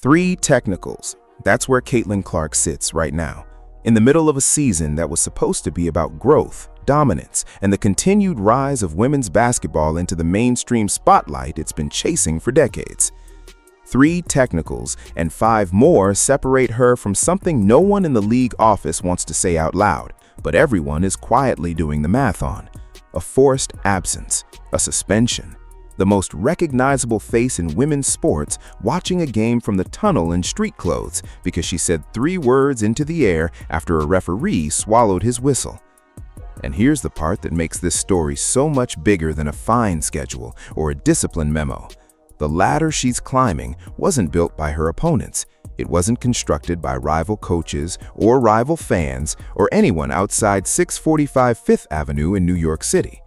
3 technicals. That's where Caitlin Clark sits right now, in the middle of a season that was supposed to be about growth, dominance, and the continued rise of women's basketball into the mainstream spotlight it's been chasing for decades. 3 technicals and 5 more separate her from something no one in the league office wants to say out loud, but everyone is quietly doing the math on. A forced absence, a suspension. The most recognizable face in women's sports watching a game from the tunnel in street clothes because she said 3 words into the air after a referee swallowed his whistle. And here's the part that makes this story so much bigger than a fine schedule or a discipline memo. The ladder she's climbing wasn't built by her opponents. It wasn't constructed by rival coaches or rival fans or anyone outside 645 Fifth Avenue in New York City.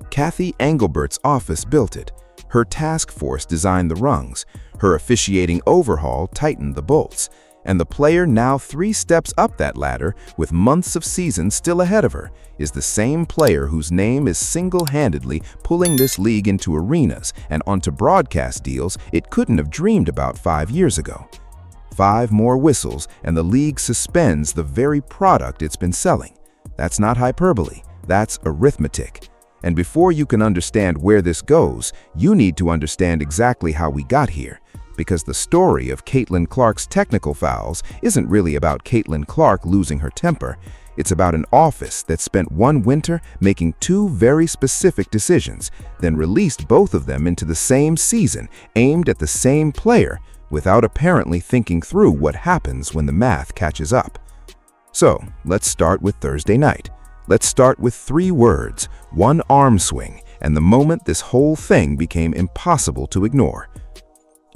Cathy Engelbert's office built it. Her task force designed the rungs. Her officiating overhaul tightened the bolts. And the player now 3 steps up that ladder, with months of season still ahead of her, is the same player whose name is single-handedly pulling this league into arenas and onto broadcast deals it couldn't have dreamed about 5 years ago. 5 more whistles and the league suspends the very product it's been selling. That's not hyperbole, that's arithmetic. And before you can understand where this goes, you need to understand exactly how we got here. Because the story of Caitlin Clark's technical fouls isn't really about Caitlin Clark losing her temper. It's about an office that spent one winter making 2 very specific decisions, then released both of them into the same season, aimed at the same player, without apparently thinking through what happens when the math catches up. So, let's start with Thursday night. Let's start with 3 words, 1 arm swing, and the moment this whole thing became impossible to ignore.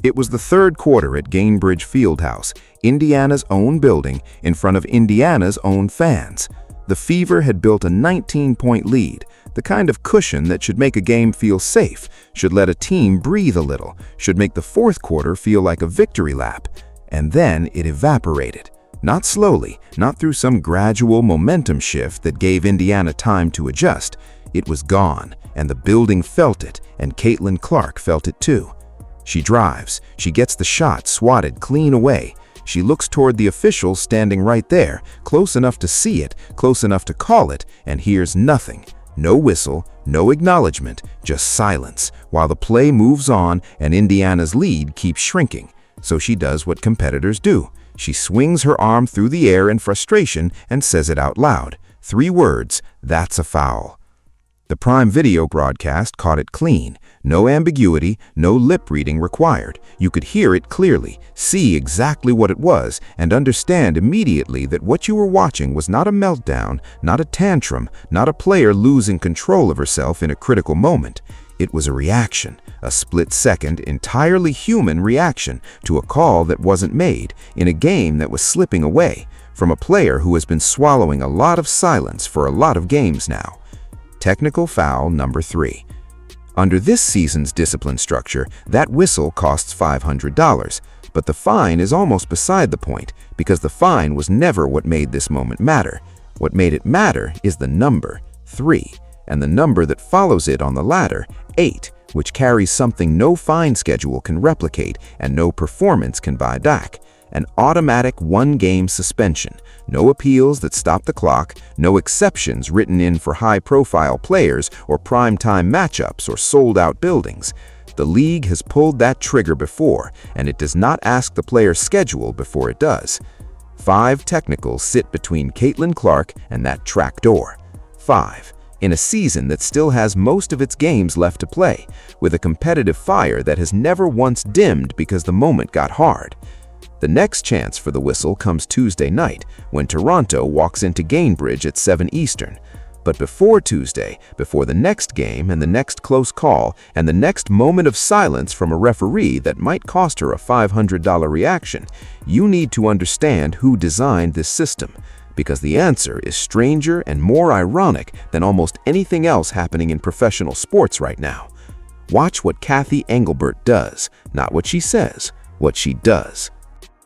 It was the 3rd quarter at Gainbridge Fieldhouse, Indiana's own building, in front of Indiana's own fans. The Fever had built a 19-point lead, the kind of cushion that should make a game feel safe, should let a team breathe a little, should make the 4th quarter feel like a victory lap. And then it evaporated. Not slowly, not through some gradual momentum shift that gave Indiana time to adjust. It was gone, and the building felt it, and Caitlin Clark felt it too. She drives, she gets the shot swatted clean away. She looks toward the official standing right there, close enough to see it, close enough to call it, and hears nothing. No whistle, no acknowledgement, just silence, while the play moves on and Indiana's lead keeps shrinking. So she does what competitors do. She swings her arm through the air in frustration and says it out loud. 3 words, "That's a foul." The Prime Video broadcast caught it clean. No ambiguity, no lip reading required. You could hear it clearly, see exactly what it was, and understand immediately that what you were watching was not a meltdown, not a tantrum, not a player losing control of herself in a critical moment. It was a reaction, a split-second, entirely human reaction to a call that wasn't made, in a game that was slipping away, from a player who has been swallowing a lot of silence for a lot of games now. Technical foul number 3. Under this season's discipline structure, that whistle costs $500, but the fine is almost beside the point, because the fine was never what made this moment matter. What made it matter is the number, 3, and the number that follows it on the ladder, 8, which carries something no fine schedule can replicate and no performance can buy back. An automatic 1-game suspension, no appeals that stop the clock, no exceptions written in for high-profile players or prime-time matchups or sold-out buildings. The league has pulled that trigger before, and it does not ask the player's schedule before it does. 5 technicals sit between Caitlin Clark and that track door. 5. In a season that still has most of its games left to play, with a competitive fire that has never once dimmed because the moment got hard. The next chance for the whistle comes Tuesday night, when Toronto walks into Gainbridge at 7 Eastern. But before Tuesday, before the next game and the next close call and the next moment of silence from a referee that might cost her a $500 reaction, you need to understand who designed this system. Because the answer is stranger and more ironic than almost anything else happening in professional sports right now. Watch what Cathy Engelbert does, not what she says, what she does.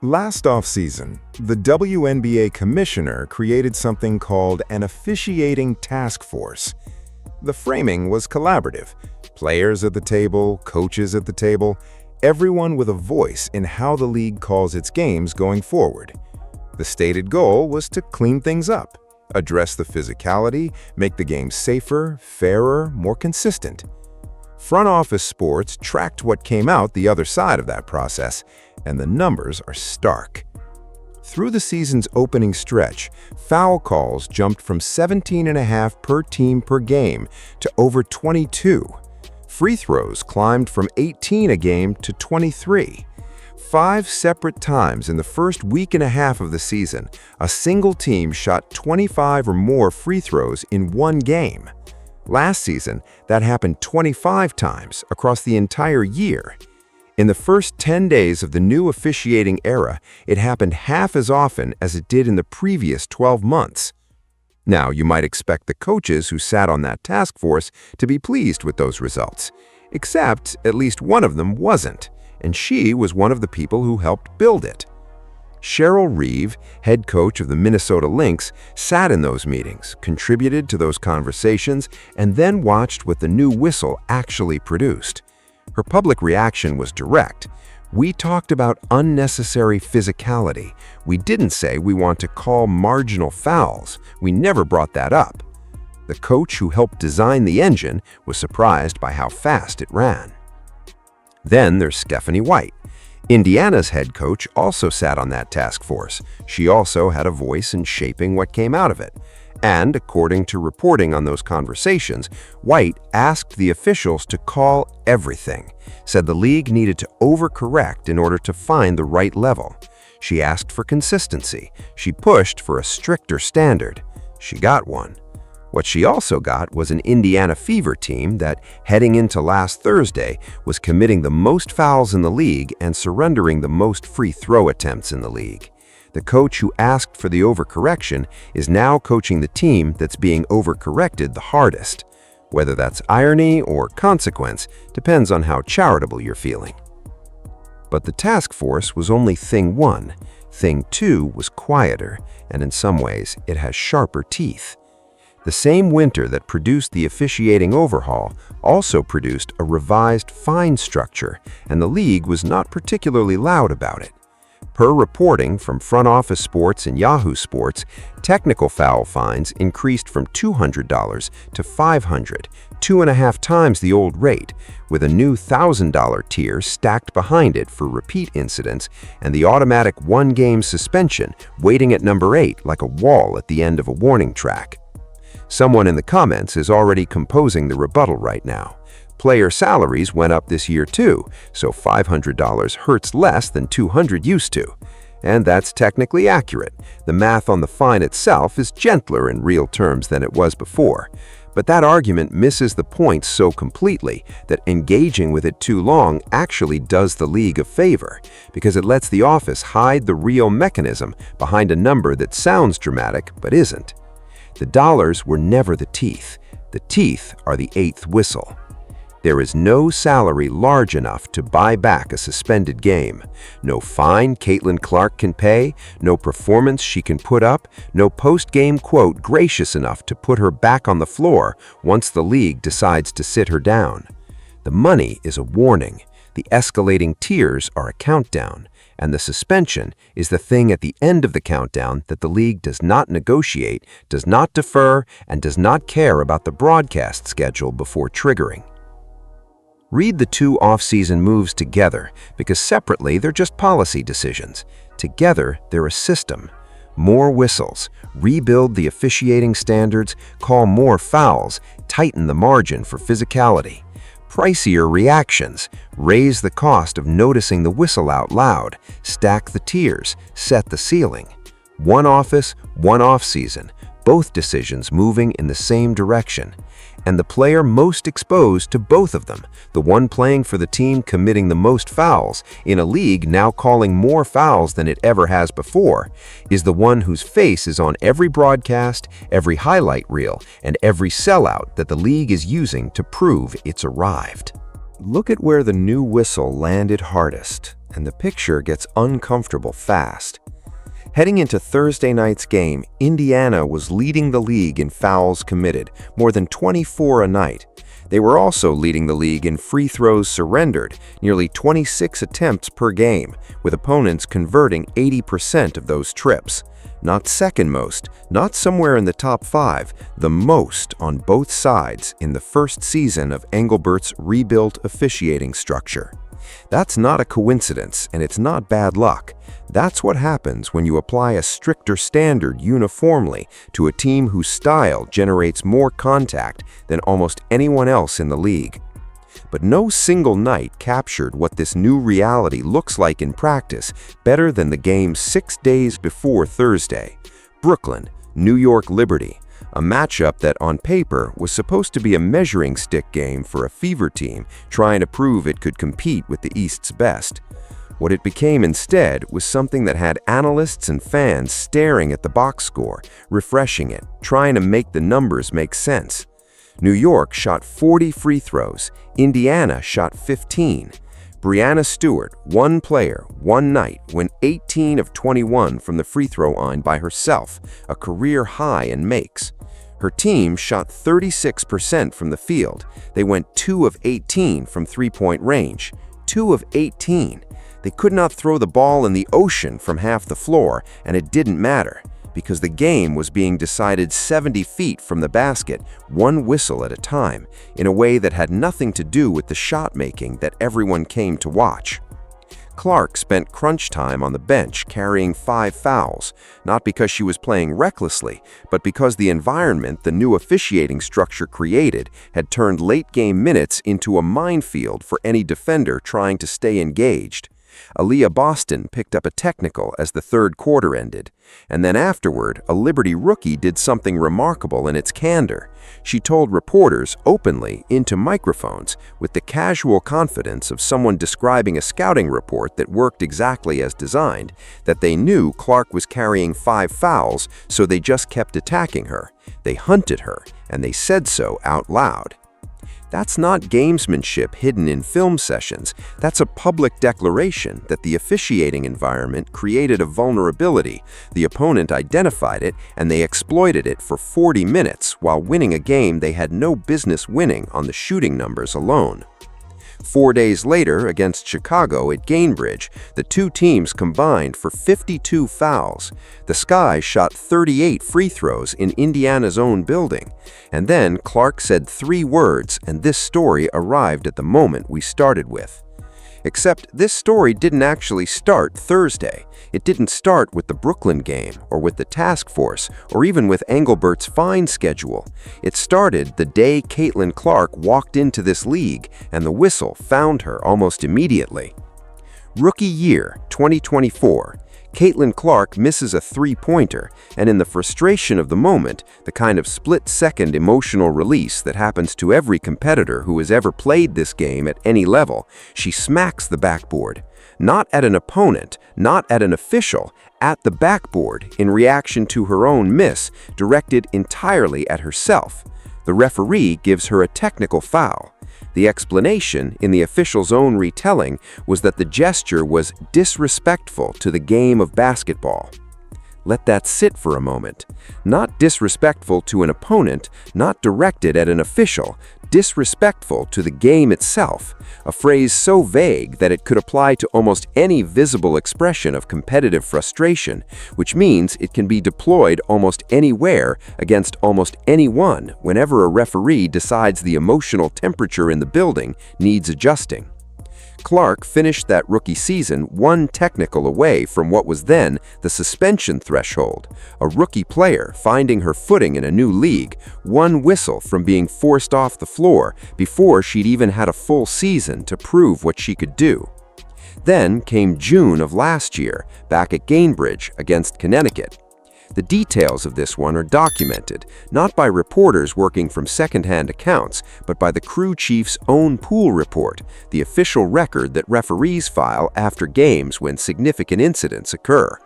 Last offseason, the WNBA commissioner created something called an Officiating Task Force. The framing was collaborative. Players at the table, coaches at the table, everyone with a voice in how the league calls its games going forward. The stated goal was to clean things up, address the physicality, make the game safer, fairer, more consistent. Front office sports tracked what came out the other side of that process, and the numbers are stark. Through the season's opening stretch, foul calls jumped from 17.5 per team per game to over 22. Free throws climbed from 18 a game to 23. 5 separate times in the first week and a half of the season, a single team shot 25 or more free throws in one game. Last season, that happened 25 times across the entire year. In the first 10 days of the new officiating era, it happened half as often as it did in the previous 12 months. Now, you might expect the coaches who sat on that task force to be pleased with those results, except at least one of them wasn't, and she was one of the people who helped build it. Cheryl Reeve, head coach of the Minnesota Lynx, sat in those meetings, contributed to those conversations, and then watched what the new whistle actually produced. Her public reaction was direct. "We talked about unnecessary physicality. We didn't say we want to call marginal fouls. We never brought that up." The coach who helped design the engine was surprised by how fast it ran. Then there's Stephanie White. Indiana's head coach also sat on that task force. She also had a voice in shaping what came out of it. And, according to reporting on those conversations, White asked the officials to call everything, said the league needed to overcorrect in order to find the right level. She asked for consistency. She pushed for a stricter standard. She got one. What she also got was an Indiana Fever team that, heading into last Thursday, was committing the most fouls in the league and surrendering the most free throw attempts in the league. The coach who asked for the overcorrection is now coaching the team that's being overcorrected the hardest. Whether that's irony or consequence depends on how charitable you're feeling. But the task force was only thing one. Thing two was quieter, and in some ways it has sharper teeth. The same winter that produced the officiating overhaul also produced a revised fine structure, and the league was not particularly loud about it. Per reporting from Front Office Sports and Yahoo Sports, technical foul fines increased from $200 to $500, 2.5 times the old rate, with a new $1,000 tier stacked behind it for repeat incidents and the automatic one-game suspension waiting at number 8 like a wall at the end of a warning track. Someone in the comments is already composing the rebuttal right now. Player salaries went up this year too, so $500 hurts less than $200 used to. And that's technically accurate. The math on the fine itself is gentler in real terms than it was before. But that argument misses the point so completely that engaging with it too long actually does the league a favor, because it lets the office hide the real mechanism behind a number that sounds dramatic but isn't. The dollars were never the teeth. The teeth are the 8th whistle. There is no salary large enough to buy back a suspended game, no fine Caitlin Clark can pay, no performance she can put up, no post-game quote gracious enough to put her back on the floor once the league decides to sit her down. The money is a warning, the escalating tiers are a countdown, and the suspension is the thing at the end of the countdown that the league does not negotiate, does not defer, and does not care about the broadcast schedule before triggering. Read the two off-season moves together, because separately they're just policy decisions. Together, they're a system. More whistles, rebuild the officiating standards, call more fouls, tighten the margin for physicality. Pricier reactions, raise the cost of noticing the whistle out loud, stack the tiers, set the ceiling. One office, one off-season, both decisions moving in the same direction. And the player most exposed to both of them, the one playing for the team committing the most fouls, in a league now calling more fouls than it ever has before, is the one whose face is on every broadcast, every highlight reel, and every sellout that the league is using to prove it's arrived. Look at where the new whistle landed hardest, and the picture gets uncomfortable fast. Heading into Thursday night's game, Indiana was leading the league in fouls committed, more than 24 a night. They were also leading the league in free throws surrendered, nearly 26 attempts per game, with opponents converting 80% of those trips. Not second most, not somewhere in the top 5, the most on both sides in the first season of Engelbert's rebuilt officiating structure. That's not a coincidence, and it's not bad luck. That's what happens when you apply a stricter standard uniformly to a team whose style generates more contact than almost anyone else in the league. But no single night captured what this new reality looks like in practice better than the game 6 days before Thursday. Brooklyn, New York Liberty, a matchup that on paper was supposed to be a measuring stick game for a fever team trying to prove it could compete with the East's best. What it became instead was something that had analysts and fans staring at the box score, refreshing it, trying to make the numbers make sense. New York shot 40 free throws, Indiana shot 15. Breanna Stewart, one player, one night, went 18 of 21 from the free throw line by herself, a career high in makes. Her team shot 36% from the field. They went 2 of 18 from three-point range. 2 of 18. They could not throw the ball in the ocean from half the floor, and it didn't matter, because the game was being decided 70 feet from the basket, one whistle at a time, in a way that had nothing to do with the shot-making that everyone came to watch. Clark spent crunch time on the bench carrying 5 fouls, not because she was playing recklessly, but because the environment the new officiating structure created had turned late-game minutes into a minefield for any defender trying to stay engaged. Aaliyah Boston picked up a technical as the third quarter ended, and then afterward, a Liberty rookie did something remarkable in its candor. She told reporters openly into microphones with the casual confidence of someone describing a scouting report that worked exactly as designed, that they knew Clark was carrying 5 fouls, so they just kept attacking her. They hunted her, and they said so out loud. That's not gamesmanship hidden in film sessions. That's a public declaration that the officiating environment created a vulnerability, the opponent identified it, and they exploited it for 40 minutes while winning a game they had no business winning on the shooting numbers alone. 4 days later, against Chicago at Gainbridge, the two teams combined for 52 fouls. The Sky shot 38 free throws in Indiana's own building. And then Clark said 3 words, and this story arrived at the moment we started with. Except this story didn't actually start Thursday. It didn't start with the Brooklyn game, or with the task force, or even with Engelbert's fine schedule. It started the day Caitlin Clark walked into this league, and the whistle found her almost immediately. Rookie year, 2024. Caitlin Clark misses a three-pointer, and in the frustration of the moment, the kind of split-second emotional release that happens to every competitor who has ever played this game at any level, she smacks the backboard. Not at an opponent, not at an official, at the backboard in reaction to her own miss, directed entirely at herself. The referee gives her a technical foul. The explanation, in the official's own retelling, was that the gesture was disrespectful to the game of basketball. Let that sit for a moment. Not disrespectful to an opponent, not directed at an official, disrespectful to the game itself, a phrase so vague that it could apply to almost any visible expression of competitive frustration, which means it can be deployed almost anywhere against almost anyone whenever a referee decides the emotional temperature in the building needs adjusting. Clark finished that rookie season one technical away from what was then the suspension threshold, a rookie player finding her footing in a new league, one whistle from being forced off the floor before she'd even had a full season to prove what she could do. Then came June of last year, back at Gainbridge against Connecticut. The details of this one are documented, not by reporters working from second-hand accounts, but by the crew chief's own pool report, the official record that referees file after games when significant incidents occur.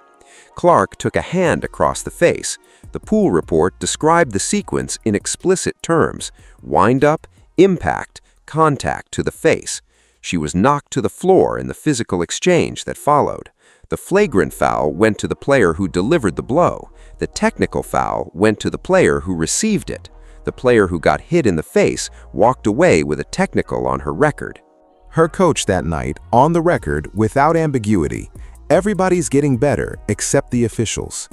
Clark took a hand across the face. The pool report described the sequence in explicit terms: wind-up, impact, contact to the face. She was knocked to the floor in the physical exchange that followed. The flagrant foul went to the player who delivered the blow. The technical foul went to the player who received it. The player who got hit in the face walked away with a technical on her record. Her coach that night, on the record, without ambiguity, "Everybody's getting better except the officials."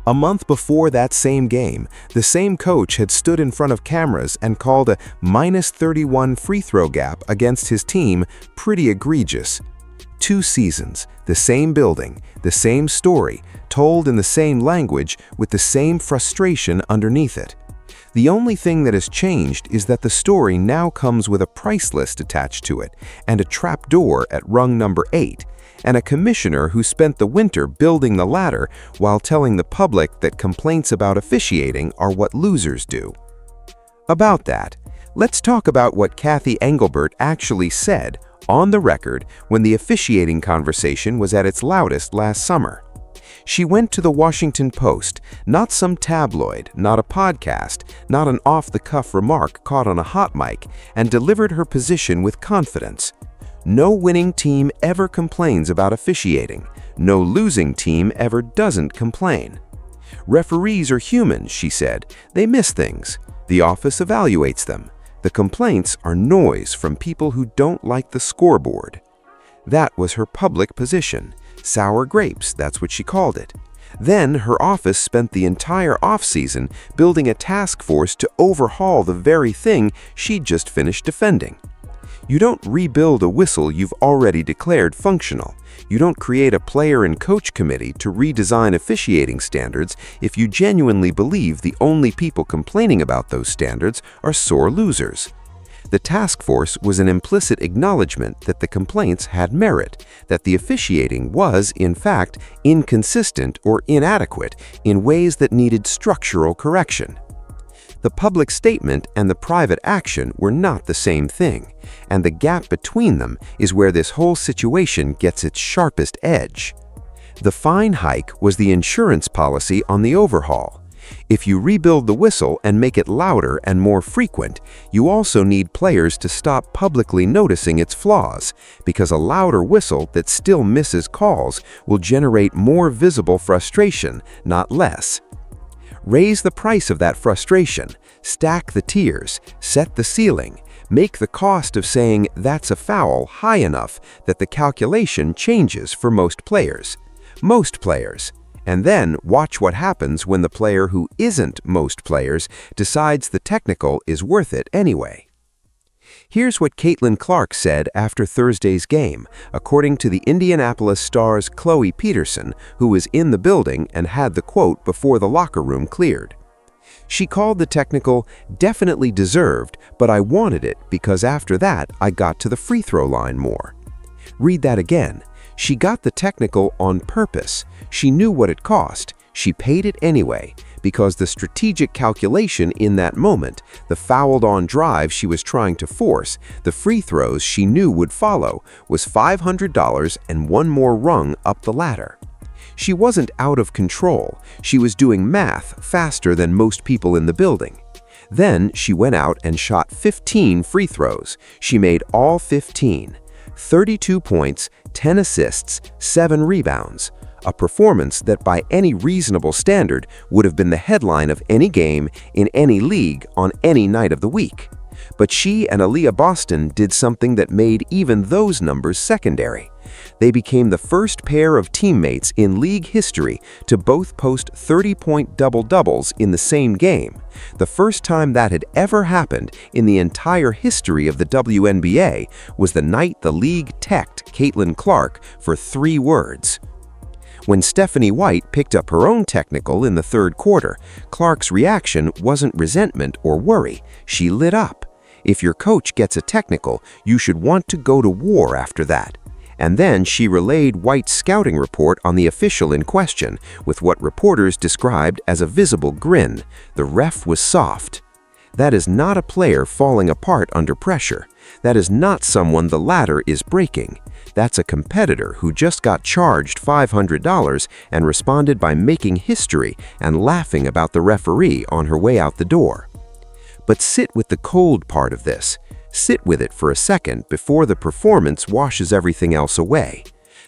A month before that same game, the same coach had stood in front of cameras and called a -31 free throw gap against his team pretty egregious. 2 seasons, the same building, the same story, told in the same language with the same frustration underneath it. The only thing that has changed is that the story now comes with a price list attached to it and a trap door at rung number 8, and a commissioner who spent the winter building the ladder while telling the public that complaints about officiating are what losers do. About that, let's talk about what Cathy Engelbert actually said on the record when the officiating conversation was at its loudest last summer. She went to the Washington Post, not some tabloid, not a podcast, not an off-the-cuff remark caught on a hot mic, and delivered her position with confidence. No winning team ever complains about officiating. No losing team ever doesn't complain. Referees are human, she said. They miss things. The office evaluates them. The complaints are noise from people who don't like the scoreboard. That was her public position. Sour grapes, that's what she called it. Then her office spent the entire off-season building a task force to overhaul the very thing she'd just finished defending. You don't rebuild a whistle you've already declared functional. You don't create a player and coach committee to redesign officiating standards if you genuinely believe the only people complaining about those standards are sore losers. The task force was an implicit acknowledgement that the complaints had merit, that the officiating was, in fact, inconsistent or inadequate in ways that needed structural correction. The public statement and the private action were not the same thing, and the gap between them is where this whole situation gets its sharpest edge. The fine hike was the insurance policy on the overhaul. If you rebuild the whistle and make it louder and more frequent, you also need players to stop publicly noticing its flaws, because a louder whistle that still misses calls will generate more visible frustration, not less. Raise the price of that frustration, stack the tiers, set the ceiling, make the cost of saying that's a foul high enough that the calculation changes for most players. Most players. And then watch what happens when the player who isn't most players decides the technical is worth it anyway. Here's what Caitlin Clark said after Thursday's game, according to the Indianapolis Star's Chloe Peterson, who was in the building and had the quote before the locker room cleared. She called the technical definitely deserved, but I wanted it because after that I got to the free throw line more. Read that again. She got the technical on purpose. She knew what it cost. She paid it anyway, because the strategic calculation in that moment, the fouled-on drive she was trying to force, the free throws she knew would follow, was $500 and one more rung up the ladder. She wasn't out of control. She was doing math faster than most people in the building. Then she went out and shot 15 free throws. She made all 15. 32 points, 10 assists, 7 rebounds. A performance that by any reasonable standard would have been the headline of any game in any league on any night of the week. But she and Aaliyah Boston did something that made even those numbers secondary. They became the first pair of teammates in league history to both post 30-point double-doubles in the same game, the first time that had ever happened in the entire history of the WNBA was the night the league teched Caitlin Clark for 3 words. When Stephanie White picked up her own technical in the third quarter, Clark's reaction wasn't resentment or worry. She lit up. If your coach gets a technical, you should want to go to war after that. And then she relayed White's scouting report on the official in question with what reporters described as a visible grin. The ref was soft. That is not a player falling apart under pressure. That is not someone the ladder is breaking. That's a competitor who just got charged $500 and responded by making history and laughing about the referee on her way out the door. But sit with the cold part of this. Sit with it for a second before the performance washes everything else away.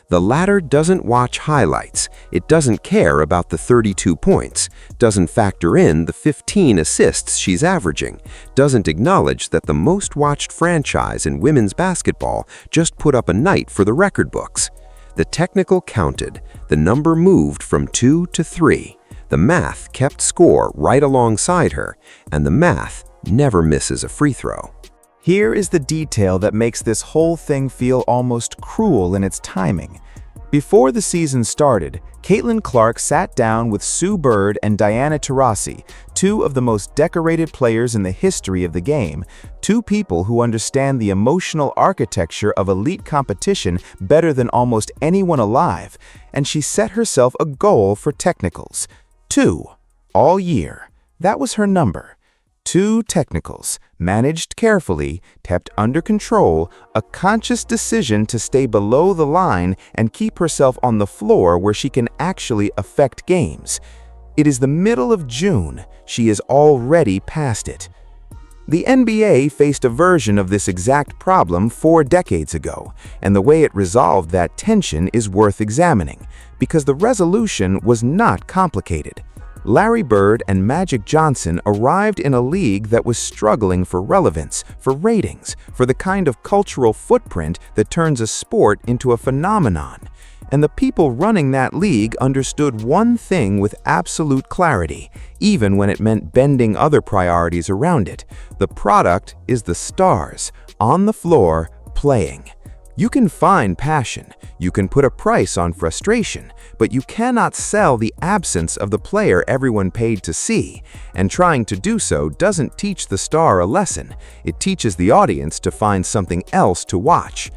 The ladder doesn't watch highlights. It doesn't care about the 32 points, doesn't factor in the 15 assists she's averaging, doesn't acknowledge that the most watched franchise in women's basketball just put up a night for the record books. The technical counted, the number moved from 2 to 3. The math kept score right alongside her, and the math never misses a free throw. Here is the detail that makes this whole thing feel almost cruel in its timing. Before the season started, Caitlin Clark sat down with Sue Bird and Diana Taurasi, two of the most decorated players in the history of the game, two people who understand the emotional architecture of elite competition better than almost anyone alive, and she set herself a goal for technicals. 2. All year. That was her number. 2 technicals, managed carefully, kept under control, a conscious decision to stay below the line and keep herself on the floor where she can actually affect games. It is the middle of June. She is already past it. The NBA faced a version of this exact problem 4 decades ago, and the way it resolved that tension is worth examining, because the resolution was not complicated. Larry Bird and Magic Johnson arrived in a league that was struggling for relevance, for ratings, for the kind of cultural footprint that turns a sport into a phenomenon. And the people running that league understood one thing with absolute clarity, even when it meant bending other priorities around it. The product is the stars, on the floor, playing. You can find passion, you can put a price on frustration, but you cannot sell the absence of the player everyone paid to see, and trying to do so doesn't teach the star a lesson. It teaches the audience to find something else to watch.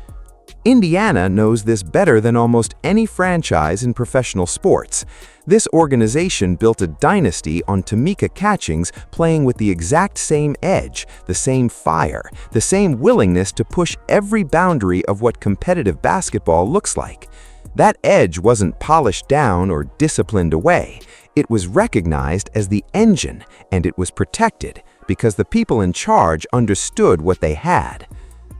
Indiana knows this better than almost any franchise in professional sports. This organization built a dynasty on Tamika Catchings playing with the exact same edge, the same fire, the same willingness to push every boundary of what competitive basketball looks like. That edge wasn't polished down or disciplined away. It was recognized as the engine, and it was protected because the people in charge understood what they had.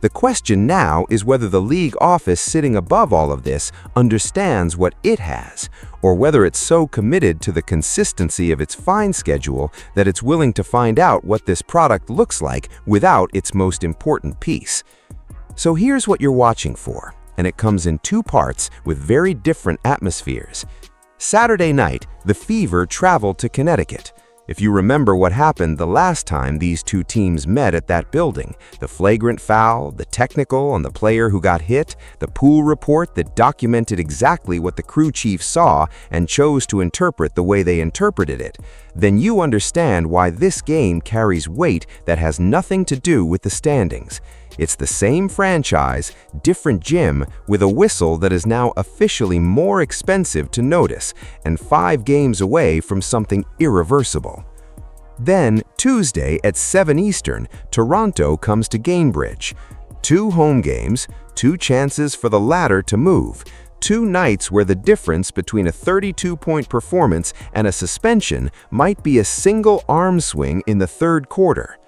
The question now is whether the league office sitting above all of this understands what it has, or whether it's so committed to the consistency of its fine schedule that it's willing to find out what this product looks like without its most important piece. So here's what you're watching for, and it comes in 2 parts with very different atmospheres. Saturday night, the Fever traveled to Connecticut. If you remember what happened the last time these 2 teams met at that building, the flagrant foul, the technical on the player who got hit, the pool report that documented exactly what the crew chief saw and chose to interpret the way they interpreted it, then you understand why this game carries weight that has nothing to do with the standings. It's the same franchise, different gym, with a whistle that is now officially more expensive to notice and 5 games away from something irreversible. Then, Tuesday at 7 Eastern, Toronto comes to Gainbridge. 2 home games, 2 chances for the ladder to move, 2 nights where the difference between a 32-point performance and a suspension might be a single arm swing in the 3rd quarter.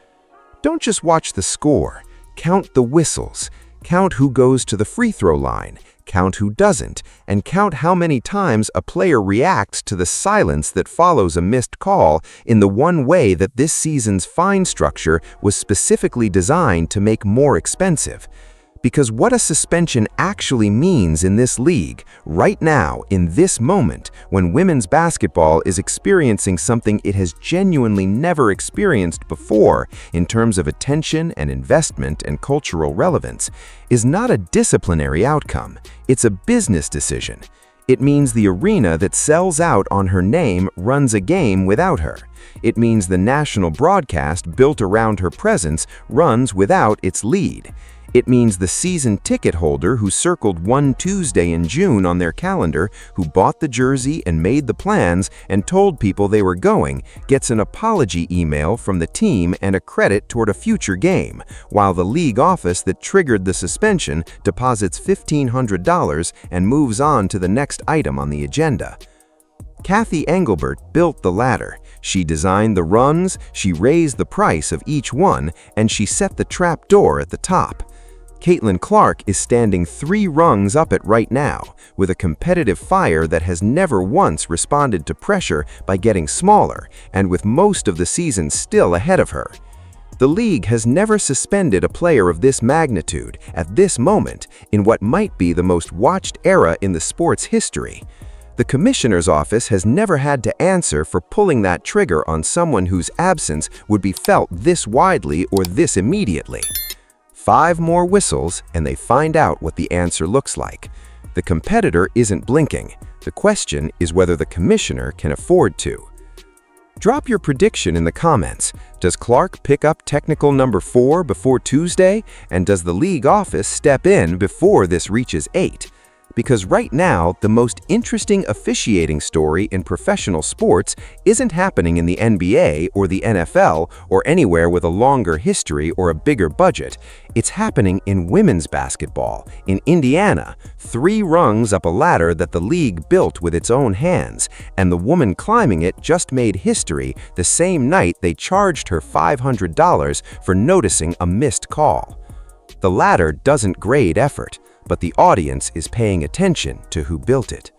Don't just watch the score. Count the whistles, count who goes to the free throw line, count who doesn't, and count how many times a player reacts to the silence that follows a missed call in the one way that this season's fine structure was specifically designed to make more expensive. Because what a suspension actually means in this league, right now, in this moment, when women's basketball is experiencing something it has genuinely never experienced before in terms of attention and investment and cultural relevance, is not a disciplinary outcome. It's a business decision. It means the arena that sells out on her name runs a game without her. It means the national broadcast built around her presence runs without its lead. It means the season ticket holder who circled one Tuesday in June on their calendar, who bought the jersey and made the plans and told people they were going, gets an apology email from the team and a credit toward a future game, while the league office that triggered the suspension deposits $1,500 and moves on to the next item on the agenda. Cathy Engelbert built the ladder. She designed the rungs, she raised the price of each one, and she set the trap door at the top. Caitlin Clark is standing 3 rungs up it right now, with a competitive fire that has never once responded to pressure by getting smaller, and with most of the season still ahead of her. The league has never suspended a player of this magnitude at this moment in what might be the most watched era in the sport's history. The commissioner's office has never had to answer for pulling that trigger on someone whose absence would be felt this widely or this immediately. 5 more whistles and they find out what the answer looks like. The competitor isn't blinking. The question is whether the commissioner can afford to. Drop your prediction in the comments. Does Clark pick up technical number 4 before Tuesday? And does the league office step in before this reaches 8? Because right now, the most interesting officiating story in professional sports isn't happening in the NBA or the NFL or anywhere with a longer history or a bigger budget. It's happening in women's basketball, in Indiana, 3 rungs up a ladder that the league built with its own hands, and the woman climbing it just made history the same night they charged her $500 for noticing a missed call. The ladder doesn't grade effort, but the audience is paying attention to who built it.